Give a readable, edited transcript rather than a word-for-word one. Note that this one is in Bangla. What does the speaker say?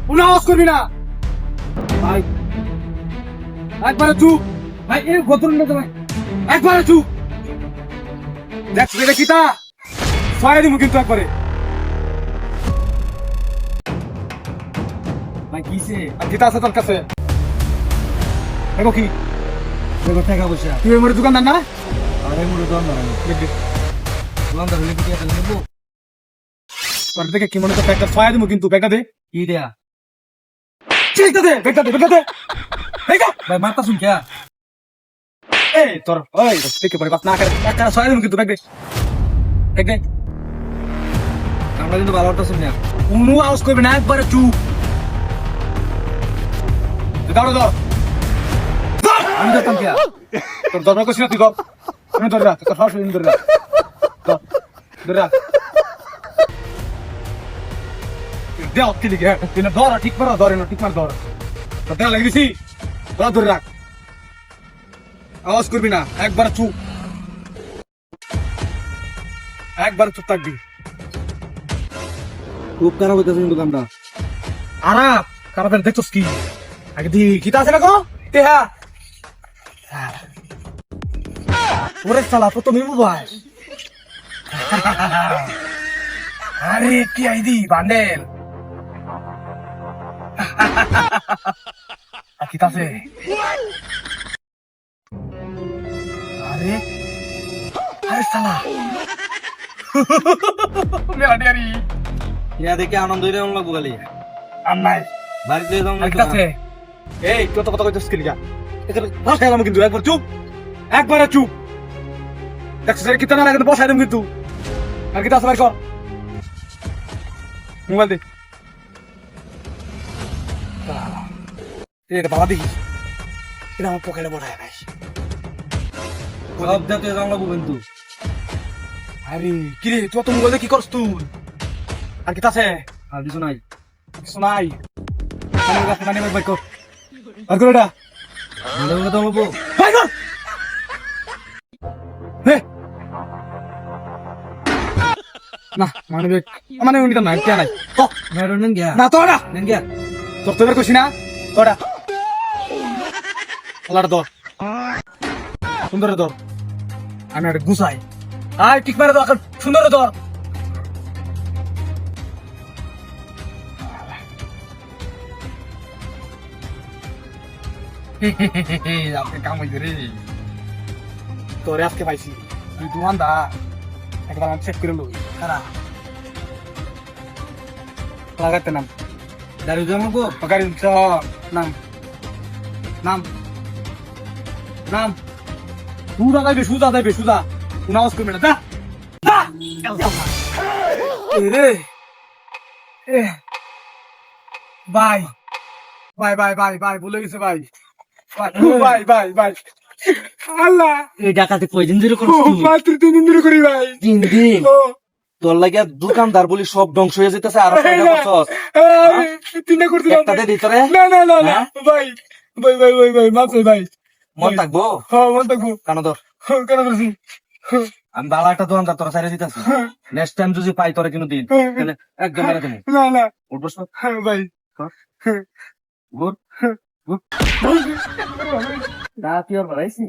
কোনো আওয়াজ করবি না ভাই, একবারে চুপ ভাই, এই গতন ভাই, একবারে চুপ। দেখ এটা কিতা ছয় দিব কিন্তু একবারে ভাই। কিসে আর কিতা আছে তোর কাছে? দেখো কি দেখো টাকা পয়সা। তুই আমার দোকানদার না? আরে মোরে দোকানদার আমি। দেখবি দোকানদার হলে কি টাকা নেবো? তোর দেখে কি মনে করতে একটা ছয় দিব কিন্তু ব্যাগটা দে। কি দেয়া? ব্যাগটা দে, ব্যাগটা দে, ব্যাগটা দে। ভাই মারতা শুন কে? এই তোর ওই দেখে পরে বাস না করে একটা ছয় দিব কিন্তু ব্যাগ দে, ব্যাগ দে। আমরা কিন্তু ভালো হতো শুন না। কোনো আওয়াজ করবি না, একবারে চুপ। দাঁড়ো ধর, আমি দেখতাম কে? তোর দরবার করছি না তুই ধর, তুমি ধরে রাখ, তোর সরাসরি ধরে রাখ, ধরে রাখ। দেও কি লিখে তুই না ধর, ঠিক মারা ধরে না, ঠিক মার ধর, তোর দেওয়া লাগিয়েছি ধর, ধরে রাখ, আওয়াজ করবি না, একবার চুপ, একবার চুপ থাকবি। খুব খারাপ হইতেছে কিন্তু কামটা। আরাপ খারাপের দেখছস কি? আগে দি কিতা আছে না গো তেহা ওরে সালা তো তুমি মোবাইল। আরে কি আইদি বান্ডেল আর কিতা আছে? আরে আরে সালা মেলা ডিয়ারি ইয়া দেখে আনন্দ হইলে অন্য লাগবো খালি। আর নাই বাড়িতে যাও না আর কিতা আছে? এই কত কথা কইতেছিস কি লিগা? এখানে বসাই দিলাম কিন্তু, একবার চুপ, একবারে চুপ। দেখছিস কিতা না লাগে বসাই দিলাম কিন্তু। আর কিতা আছে ভাই কর, মোবাইল দে। এটা বাবা দেখি, এটা আমার পকেটে বড়ায় ভাই। সব দেখে যাও লাগবো কিন্তু। আরে কি রে তুই তো মোবাইলে কি করছ তুই? আর কিতা আছে? আর কিছু নাই। কিছু নাই। মানে ভাই কর, আর কর এটা ভালো কথা বলবো। ভাই কর। হে না মানে মানে উনি তো নাই কে নাই তো মেরো নেন গিয়া। না তো না নেন গিয়া। তোর তো এবার কইছি না তোরা আলাদা ধর, সুন্দর ধর, আমি একটা গুছাই। আয় ঠিক মারে ধর, সুন্দর ধর। আপনি কাম হইছে রে, তোরে আজকে পাইছি, তুই দোকান দা একবার আমি চেক করে লই খারাপ লাগাতে নাম দাঁড়িয়ে যাও লাগবো। গাড়ি নাম নাম নাম সুদা যাইবে, সুদা যাইবে, সুদা কোনো আওয়াজ করবে না, যা রে এ bye bye bye bye bye বলে গেছে ভাই, বাই বাই বাই আল্লাহ এই ডাকাতি কয়দিন ধরে করছিস? মাত্র 3 দিন ধরে করি ভাই। 3 দিন? তোর লাগিয়া দোকানদার বলি সব ধ্বংস হয়ে যেতেছে। আর কয়টা করছস? তিনটা করছিলাম একটা দে দি তোরে। না না না না হ্যাঁ? ভাই ভাই ভাই ভাই ভাই মাফ চাই ভাই, মন থাকবো? হ্যাঁ মন থাকবো, কানো ধর। কেন করছি? আমি বালা একটা দোকানদার তোরা ছাড়িয়ে দিতেছি। নেক্সট টাইম যদি পাই তোরা কিন্তু দিন তাহলে একদম মেরে দেবো। না না উঠবস না? ভাই গুড গুড। না তুই আর বাড়াইছি?